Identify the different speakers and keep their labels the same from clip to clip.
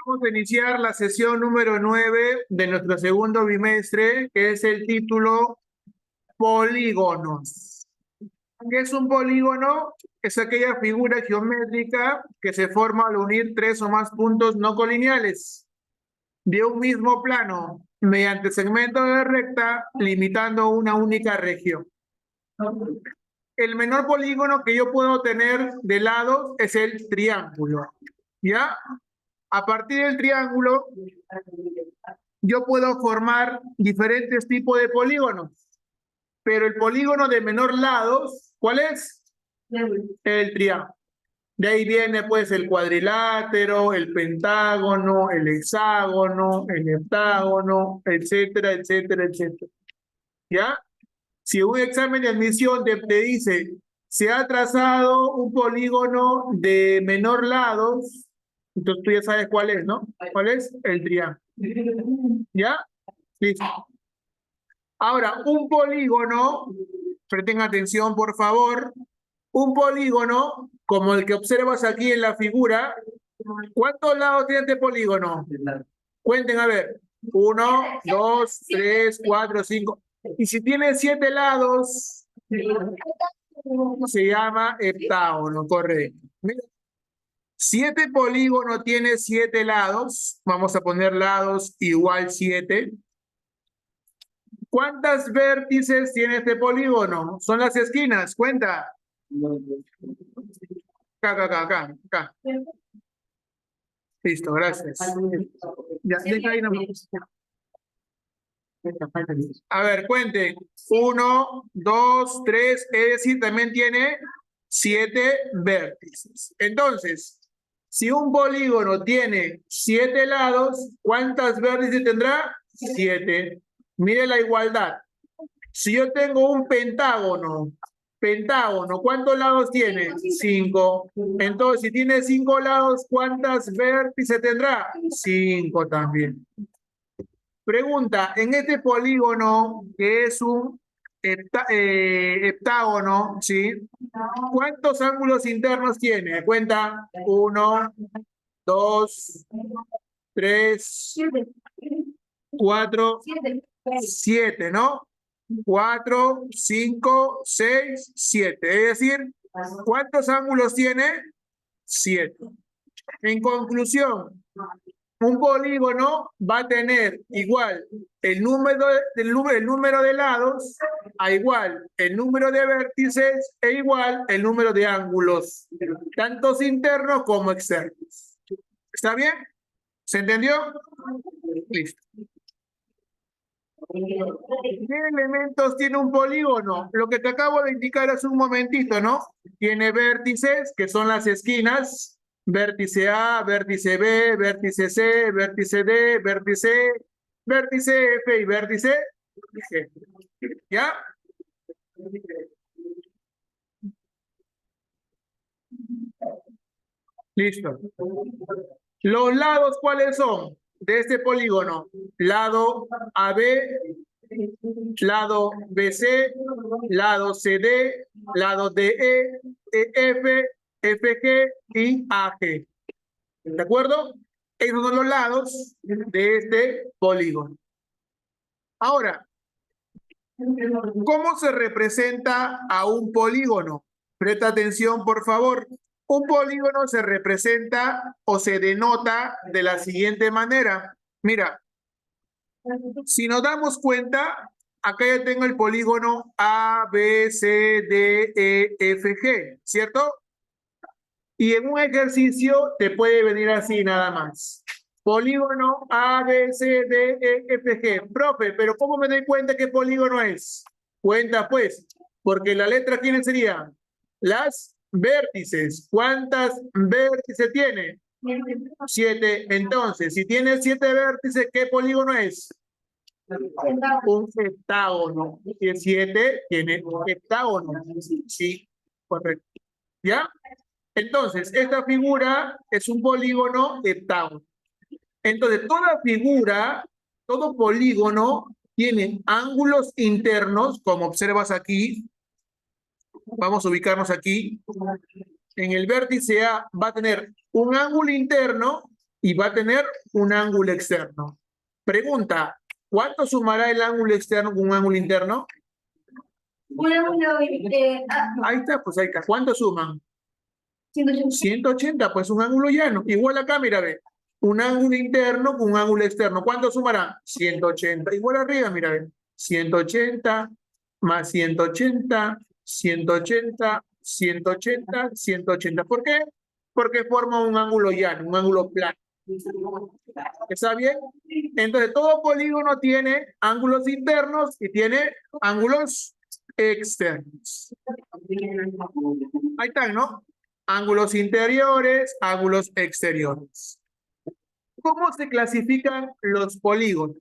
Speaker 1: Vamos a iniciar la sesión número 9 de nuestro segundo bimestre, que es el título Polígonos. ¿Qué es un polígono? Es aquella figura geométrica que se forma al unir tres o más puntos no colineales de un mismo plano mediante segmentos de recta limitando una única región. El menor polígono que yo puedo tener de lados es el triángulo. ¿Ya? A partir del triángulo, yo puedo formar diferentes tipos de polígonos. Pero el polígono de menor lados, ¿cuál es? El triángulo. De ahí viene pues el cuadrilátero, el pentágono, el hexágono, el heptágono, etcétera, etcétera, etcétera. ¿Ya? Si un examen de admisión te dice, se ha trazado un polígono de menor lados, entonces tú ya sabes cuál es, ¿no? ¿Cuál es? El triángulo. ¿Ya? Listo. Ahora, un polígono, presten atención por favor, un polígono, como el que observas aquí en la figura, ¿cuántos lados tiene este polígono? Cuenten, a ver. 1, 2, 3, 4, 5. Y si tiene 7 lados, se llama heptágono, correcto. Mira, si este polígono tiene 7 lados, vamos a poner lados igual 7. ¿Cuántas vértices tiene este polígono? Son las esquinas, cuenta. Acá. Listo, gracias. Ya, deja ahí nomás. A ver, cuenten. 1, 2, 3, es decir, también tiene 7 vértices. Entonces, si un polígono tiene 7 lados, ¿cuántas vértices tendrá? 7. Mire la igualdad. Si yo tengo un pentágono, ¿cuántos lados tiene? 5. Entonces, si tiene 5 lados, ¿cuántas vértices tendrá? 5 también. Pregunta, en este polígono que es un heptágono, ¿sí? ¿Cuántos ángulos internos tiene? Cuenta. 1, 2, 3, 4, 7, ¿no? 4, 5, 6, 7. Es decir, ¿cuántos ángulos tiene? 7. En conclusión, un polígono va a tener igual el número de lados a igual el número de vértices e igual el número de ángulos, tantos internos como externos. ¿Está bien? ¿Se entendió? Listo. ¿Qué elementos tiene un polígono? Lo que te acabo de indicar hace un momentito, ¿no? Tiene vértices, que son las esquinas, vértice A, vértice B, vértice C, vértice D, vértice F y vértice G. ¿Ya? Listo. Los lados, ¿cuáles son? De este polígono. Lado AB, lado BC, lado CD, lado DE, EF, FG y AG. ¿De acuerdo? Esos son los lados de este polígono. Ahora, ¿cómo se representa a un polígono? Presta atención, por favor. Un polígono se representa o se denota de la siguiente manera. Mira, si nos damos cuenta, acá ya tengo el polígono A, B, C, D, E, F, G, ¿cierto? Y en un ejercicio te puede venir así nada más. Polígono A, B, C, D, E, F, G. Profe, pero ¿cómo me doy cuenta qué polígono es? Cuenta pues, porque la letra, ¿quiénes serían? Las vértices. ¿Cuántas vértices tiene? 7. Entonces, si tiene 7 vértices, ¿qué polígono es? Un heptágono. Y el 7 tiene un heptágono. Sí, correcto. ¿Ya? Entonces, esta figura es un polígono heptágono. Entonces, toda figura, todo polígono tiene ángulos internos, como observas aquí. Vamos a ubicarnos aquí. en el vértice A va a tener un ángulo interno y va a tener un ángulo externo. Pregunta, ¿cuánto sumará el ángulo externo con un ángulo interno? Ahí está, pues ahí está. ¿Cuánto suman?
Speaker 2: 180.
Speaker 1: 180, pues un ángulo llano. Igual acá, mira, ve. Un ángulo interno con un ángulo externo. ¿Cuánto sumará? 180. Igual arriba, mira, ve. 180 más 180, 180, 180, 180. ¿Por qué? Porque forma un ángulo llano, un ángulo plano. ¿Está bien? Entonces, todo polígono tiene ángulos internos y tiene ángulos externos. Ahí están, ¿no? Ángulos interiores, ángulos exteriores. ¿Cómo se clasifican los polígonos?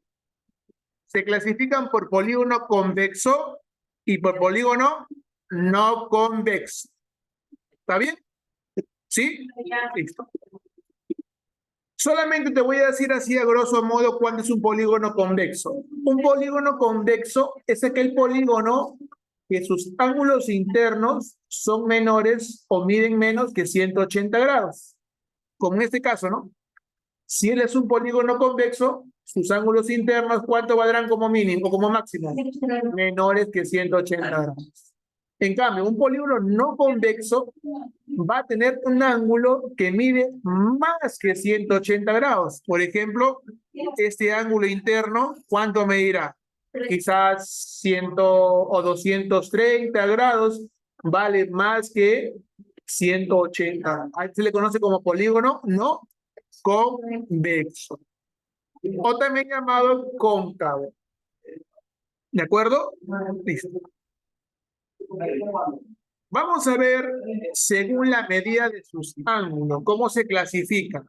Speaker 1: Se clasifican por polígono convexo y por polígono no convexo. ¿Está bien? ¿Sí? Listo. Solamente te voy a decir así a grosso modo cuándo es un polígono convexo. Un polígono convexo es aquel polígono que sus ángulos internos son menores o miden menos que 180 grados. Como en este caso, ¿no? Si él es un polígono convexo, sus ángulos internos, ¿cuánto valdrán como mínimo o como máximo? Menores que 180 grados. En cambio, un polígono no convexo va a tener un ángulo que mide más que 180 grados. Por ejemplo, este ángulo interno, ¿cuánto medirá? Quizás 100 o 230 grados, vale más que 180. A este se le conoce como polígono no convexo. O también llamado cóncavo. ¿De acuerdo? Listo. Vamos a ver, según la medida de sus ángulos, cómo se clasifican.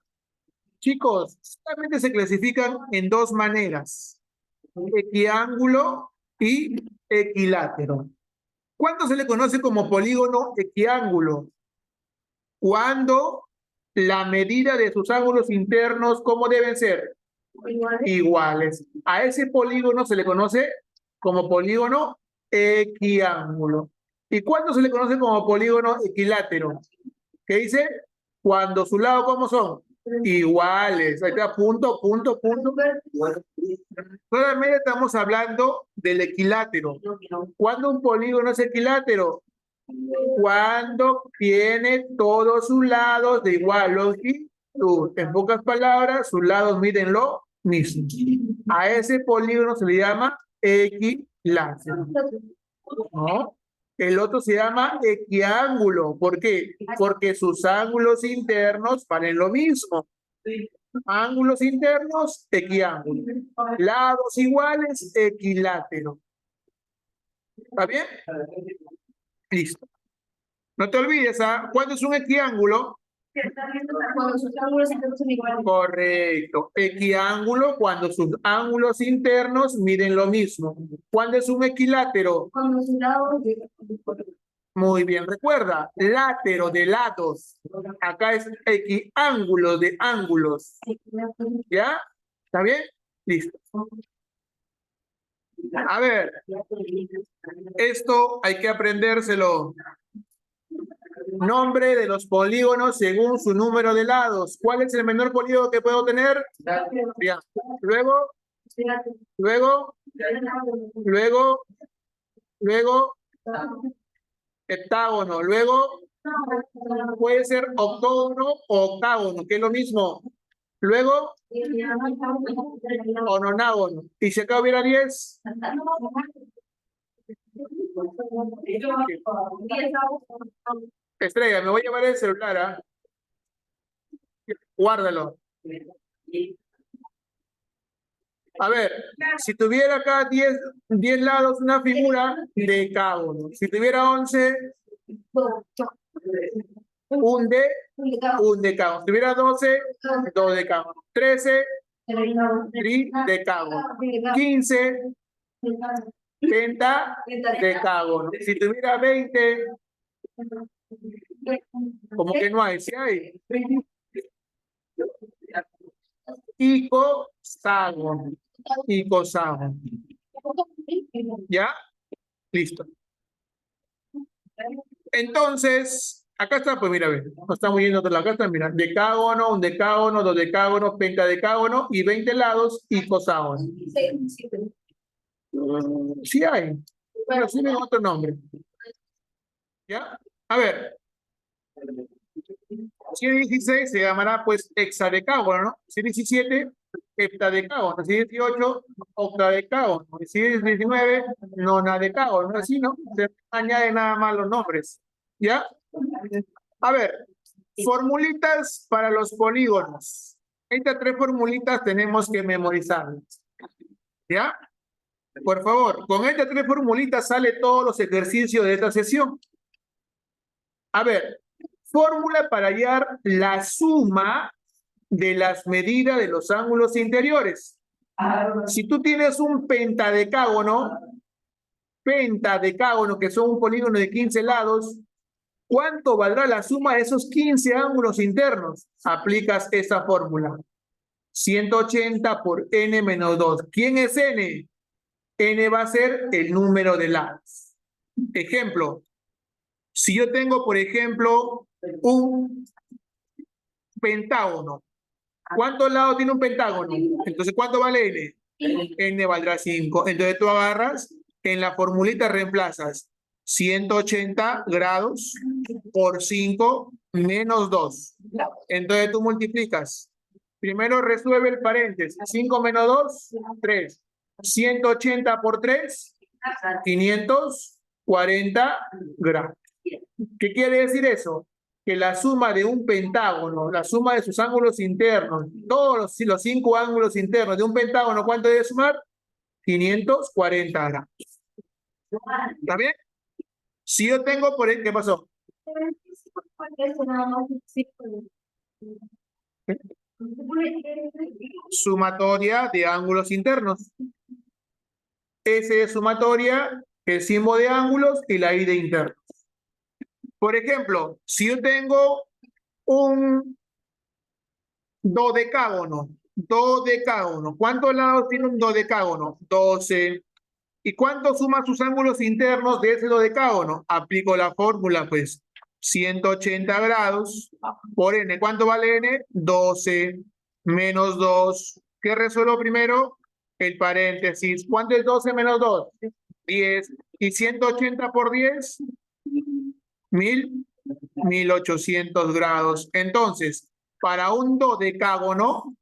Speaker 1: Chicos, solamente se clasifican en dos maneras: equiángulo y equilátero. ¿Cuándo se le conoce como polígono equiángulo? Cuando la medida de sus ángulos internos, ¿cómo deben ser? Iguales. A ese polígono se le conoce como polígono equiángulo. ¿Y cuándo se le conoce como polígono equilátero? ¿Qué dice? Cuando sus lados, ¿cómo son? Iguales. Ahí está, punto, punto, punto. Solamente estamos hablando del equilátero. ¿Cuándo un polígono es equilátero? Cuando tiene todos sus lados de igual longitud. En pocas palabras, sus lados miden lo mismo. A ese polígono se le llama equilátero. ¿No? El otro se llama equiángulo. ¿Por qué? Porque sus ángulos internos valen lo mismo. Ángulos internos, equiángulo. Lados iguales, equilátero. ¿Está bien? Listo. No te olvides, ¿ah? ¿Cuándo es un equiángulo?
Speaker 2: Cuando sus ángulos internos son iguales.
Speaker 1: Correcto. Equiángulo cuando sus ángulos internos miden lo mismo. ¿Cuándo es un equilátero?
Speaker 2: Cuando sus lados
Speaker 1: Muy bien, recuerda, látero de lados. Acá es equiángulo de ángulos. ¿Ya? ¿Está bien? Listo. A ver, esto hay que aprendérselo. Nombre de los polígonos según su número de lados. ¿Cuál es el menor polígono que puedo tener? Bien. Luego, heptágono. Luego, puede ser octógono o octágono, que es lo mismo. Luego, o nonágono. Y si acá hubiera 10, Estrella, me voy a llevar el celular, ¿ah? Guárdalo. A ver, si tuviera acá 10 lados, una figura decágono. Si tuviera 11, un decágono. Si tuviera 12, dodecágono. 13, tridecágono. 15, pentadecágono. Si tuviera 20, como que no hay, ¿sí hay? Icoságono. Icoságono. ¿Ya? Listo. Entonces, Acá está, pues mira, ve, no estamos yendo a acá está, mira, decágono, un decágono, dodecágono, pentadecágono y 20 lados y coságono. Sí hay, pero sí tienen otro nombre. ¿Ya? A ver, si es 16 se llamará pues hexadecágono, ¿no? Si es 17, heptadecágono. Si es 18, octadecágono. Si es 19, nonadecágono. ¿No? Así, ¿no? Se añaden nada más los nombres. ¿Ya? A ver, formulitas para los polígonos. Estas 3 formulitas tenemos que memorizarlas. ¿Ya? Por favor, con estas 3 formulitas sale todos los ejercicios de esta sesión. A ver, fórmula para hallar la suma de las medidas de los ángulos interiores. Si tú tienes un pentadecágono, que son un polígono de 15 lados, ¿cuánto valdrá la suma de esos 15 ángulos internos? Aplicas esa fórmula. 180 por n menos 2. ¿Quién es n? N va a ser el número de lados. Ejemplo, si yo tengo, por ejemplo, un pentágono, ¿cuántos lados tiene un pentágono? Entonces, ¿cuánto vale n? N valdrá 5. Entonces, tú agarras, en la formulita reemplazas 180 grados por 5 menos 2. Entonces, tú multiplicas. Primero resuelve el paréntesis. 5 menos 2, 3. 180 por 3, 540 grados. ¿Qué quiere decir eso? Que la suma de un pentágono, la suma de sus ángulos internos, todos los 5 ángulos internos de un pentágono, ¿cuánto debe sumar? 540 grados. ¿Está bien? Si yo tengo por ¿qué pasó? Sumatoria de ángulos internos. S es sumatoria, el símbolo de ángulos y la I de internos. Por ejemplo, si yo tengo un dodecágono, ¿cuántos lados tiene un dodecágono? 12. ¿Y cuánto suma sus ángulos internos de ese dodecágono? Aplico la fórmula, pues, 180 grados por n. ¿Cuánto vale n? 12 menos 2. ¿Qué resuelvo primero? El paréntesis. ¿Cuánto es 12 menos 2? 10. ¿Y 180 por 10? 1800 grados. Entonces, para un dodecágono,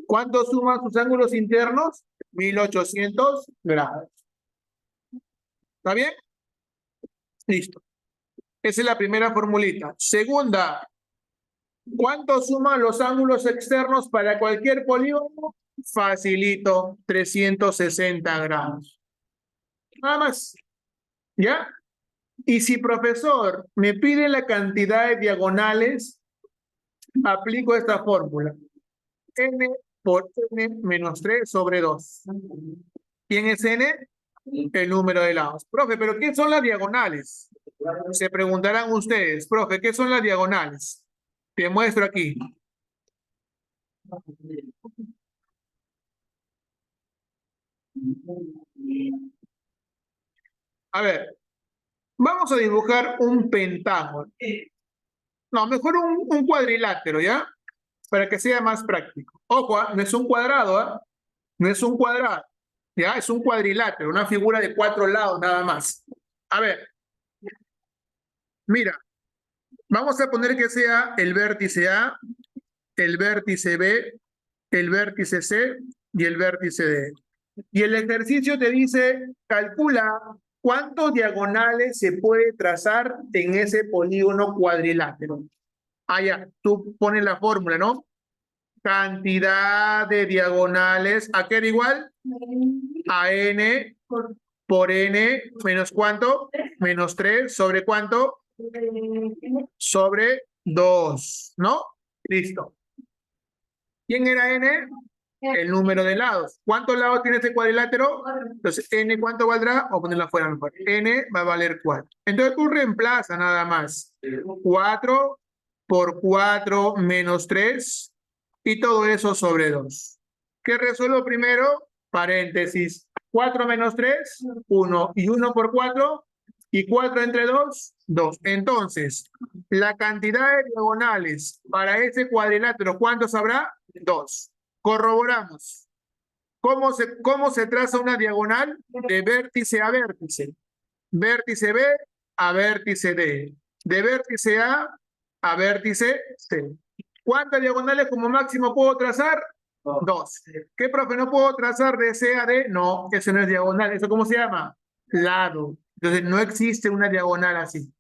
Speaker 1: ¿cuánto suman sus ángulos internos? 1800 grados. ¿Está bien? Listo. Esa es la primera formulita. Segunda, ¿cuánto suman los ángulos externos para cualquier polígono? Facilito, 360 grados. Nada más. ¿Ya? Y si, profesor, me pide la cantidad de diagonales, aplico esta fórmula. N por n menos 3 sobre 2. ¿Quién es n? El número de lados. Profe, ¿pero qué son las diagonales? Se preguntarán ustedes, profe, ¿qué son las diagonales? Te muestro aquí. A ver, vamos a dibujar un pentágono. No, mejor un cuadrilátero, ¿ya? Para que sea más práctico. Ojo, no es un cuadrado, no es un cuadrado, ¿ya? Es un cuadrilátero, una figura de 4 lados nada más. A ver, mira, vamos a poner que sea el vértice A, el vértice B, el vértice C y el vértice D. Y el ejercicio te dice, calcula cuántos diagonales se puede trazar en ese polígono cuadrilátero. Ah, ya, tú pones la fórmula, ¿no? Cantidad de diagonales, ¿a qué era igual? A n por n menos ¿cuánto? Menos 3, ¿sobre cuánto? Sobre 2, ¿no? Listo. ¿Quién era n? El número de lados. ¿Cuántos lados tiene este cuadrilátero? Entonces, n, ¿cuánto valdrá? O ponerla afuera mejor. N va a valer 4. Entonces, tú reemplaza nada más. 4 por 4 menos 3 y todo eso sobre 2. ¿Qué resuelvo primero? Paréntesis. 4 menos 3, 1. Y 1 por 4, Y 4 entre 2, 2. Entonces, la cantidad de diagonales para ese cuadrilátero, ¿cuántos habrá? 2. Corroboramos. ¿Cómo se traza una diagonal? De vértice a vértice. Vértice B a vértice D. De vértice a vértice C. ¿Cuántas diagonales como máximo puedo trazar? 2. ¿Qué, profe? ¿No puedo trazar de C a D? No, eso no es diagonal. ¿Eso cómo se llama? Lado. Entonces no existe una diagonal así.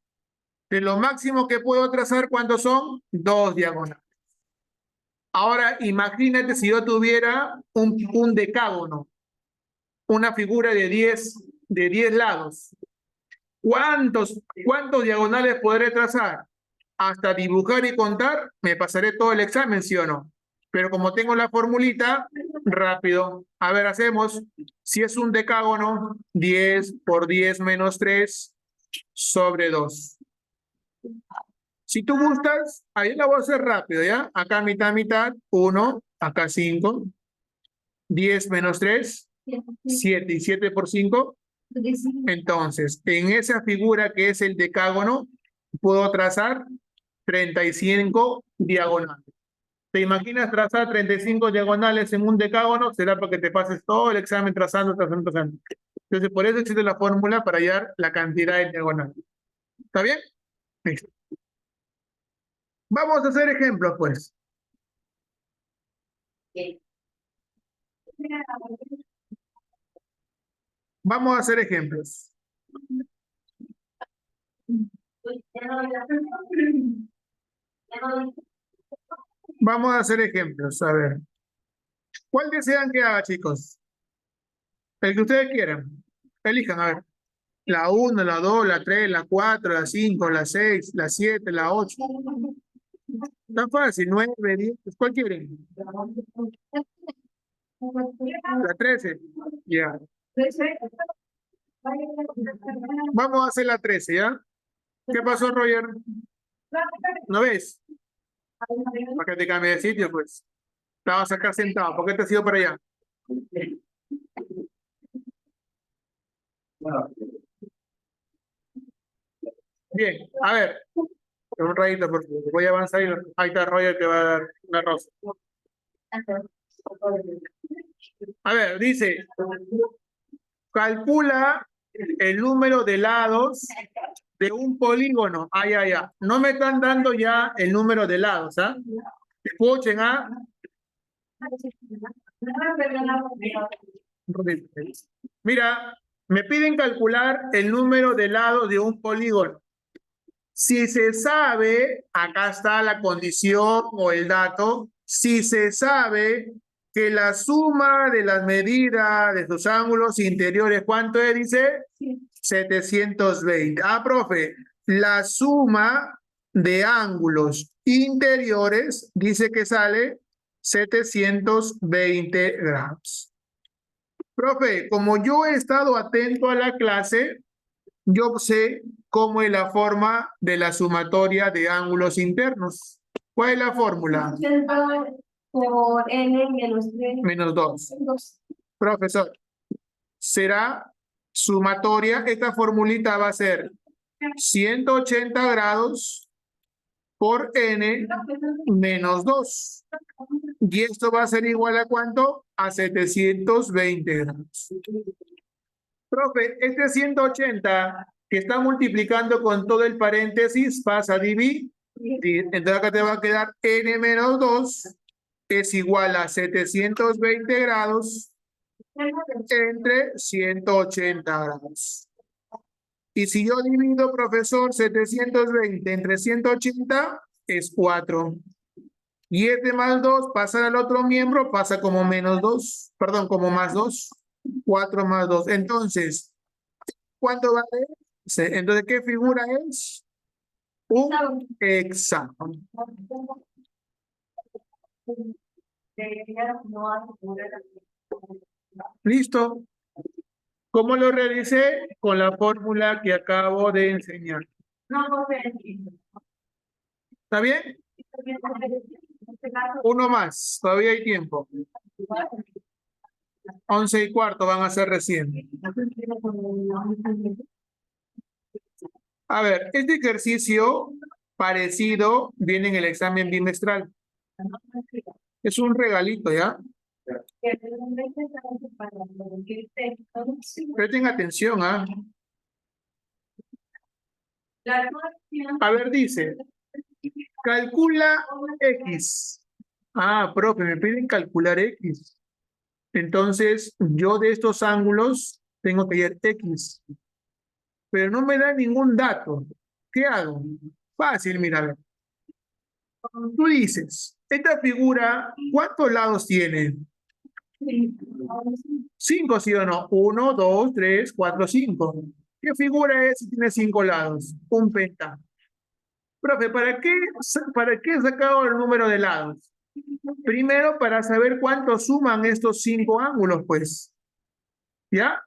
Speaker 1: De lo máximo que puedo trazar, ¿cuántos son? 2 diagonales. Ahora imagínate si yo tuviera un decágono, una figura de 10 lados. ¿Cuántos diagonales podré trazar? Hasta dibujar y contar, me pasaré todo el examen, ¿sí o no? Pero como tengo la formulita, rápido. A ver, hacemos, si es un decágono, 10 por 10 menos 3 sobre 2. Si tú gustas, ahí la voy a hacer rápido, ¿ya? Acá mitad, mitad, 1, acá 5, 10 menos 3, 7, y 7 por 5. Entonces, en esa figura que es el decágono, puedo trazar 35 diagonales. ¿Te imaginas trazar 35 diagonales en un decágono? Será para que te pases todo el examen trazando, trazando, trazando. Entonces, por eso existe la fórmula para hallar la cantidad de diagonales. ¿Está bien? Listo. Vamos a hacer ejemplos, pues. Vamos a hacer ejemplos. Vamos a hacer ejemplos. A ver. ¿Cuál desean que haga, chicos? El que ustedes quieran. Elijan, a ver. La 1, la 2, la 3, la 4, la 5, la 6, la 7, la 8. Está fácil, 9, 10. ¿Cuál quieren? La 13. Ya. Vamos a hacer la 13, ¿ya? ¿Qué pasó, Roger? ¿No ves? Para que te cambie de sitio, pues. Estabas acá sentado. ¿Por qué te has ido para allá? Bien, a ver. Un ratito, porque voy a avanzar y ahí está Roger que va a dar una rosa. A ver, dice, calcula el número de lados de un polígono. Ya. No me están dando ya el número de lados, ¿ah? Escuchen, ¿ah? Mira, me piden calcular el número de lados de un polígono. Si se sabe, acá está la condición o el dato, si se sabe que la suma de las medidas de sus ángulos interiores, ¿cuánto es? Dice 720. Profe, la suma de ángulos interiores dice que sale 720 grados. Profe, como yo he estado atento a la clase, yo sé cómo es la forma de la sumatoria de ángulos internos. ¿Cuál es la fórmula?
Speaker 2: Por n menos 3.
Speaker 1: Menos 2. Profesor, será sumatoria. Esta formulita va a ser 180 grados por n menos 2. Y esto va a ser igual a ¿cuánto? A 720 grados. Profe, este 180 que está multiplicando con todo el paréntesis pasa a dividir. Entonces acá te va a quedar n menos 2 es igual a 720 grados entre 180 grados. Y si yo divido, profesor, 720 entre 180 es 4. Y este más 2 pasa al otro miembro, pasa como menos 2, perdón, como más 2. 4 más 2. Entonces, ¿cuánto vale? Entonces, ¿qué figura es? Un hexágono. ¿Listo? ¿Cómo lo realicé? Con la fórmula que acabo de enseñar. ¿Está bien? Uno más, todavía hay tiempo. 11:15 van a ser recién. A ver, este ejercicio parecido viene en el examen bimestral. Es un regalito, ¿ya? Presten atención, ¿ah? A ver, dice, calcula X. Ah, profe, me piden calcular X. Entonces, yo de estos ángulos tengo que hallar X. Pero no me da ningún dato. ¿Qué hago? Fácil, mira, a ver. Tú dices, esta figura, ¿cuántos lados tiene? 5, ¿sí o no? 1, 2, 3, 4, 5. ¿Qué figura es si tiene 5 lados? Un pentágono. Profe, ¿para qué he sacado el número de lados? Primero, para saber cuánto suman estos 5 ángulos, pues. ¿Ya?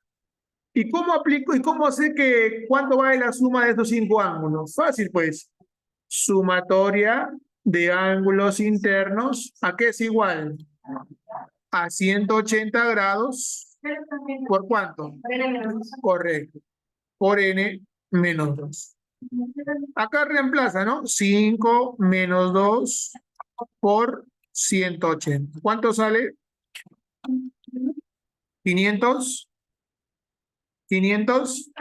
Speaker 1: ¿Y cómo aplico y cómo sé que cuánto vale la suma de estos 5 ángulos? Fácil, pues. Sumatoria de ángulos internos, ¿a qué es igual? A 180 grados. ¿Por cuánto? Correcto. Por n menos 2. Acá reemplaza, ¿no? 5 menos 2 por 180. ¿Cuánto sale? 500. 500.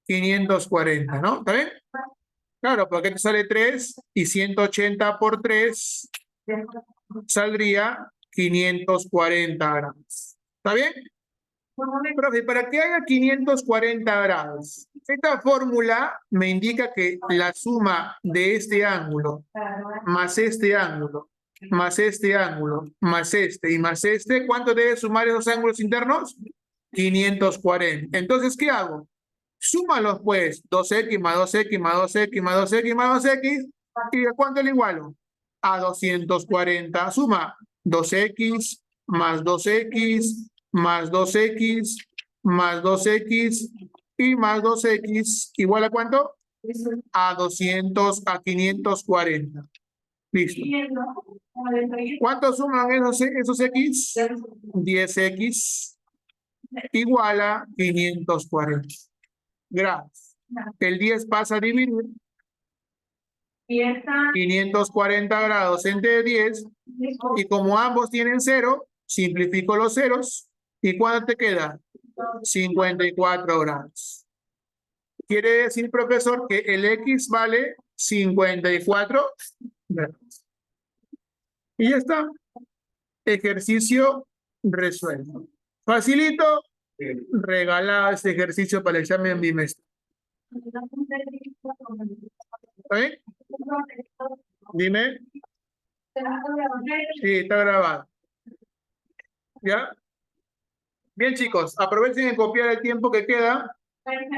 Speaker 1: 540, ¿no? ¿Está bien? Claro, porque te sale 3 y 180 por 3 saldría 540 grados. ¿Está bien? Profe, para que haya 540 grados, esta fórmula me indica que la suma de este ángulo más este ángulo, más este ángulo, más este y más este, ¿cuánto debe sumar esos ángulos internos? 540. Entonces, ¿qué hago? Súmalos, pues, 2x más 2x más 2x más 2x más 2x, ¿y a cuánto le igualo? A 240. Suma 2x más 2x más 2x más 2x y más 2x, ¿igual a cuánto? A 540. Listo. ¿Cuánto suman esos x? 10x igual a 540 grados. El 10 pasa a dividir 540 grados entre 10 y como ambos tienen 0, simplifico los ceros. ¿Y cuánto te queda? 54 grados. Quiere decir, profesor, que el x vale 54 grados. Y ya está. Ejercicio resuelto. Facilito, regalado este ejercicio para el examen bimestral. ¿Está bien? Dime. Sí, está grabado. ¿Ya? Bien, chicos, aprovechen de copiar el tiempo que queda.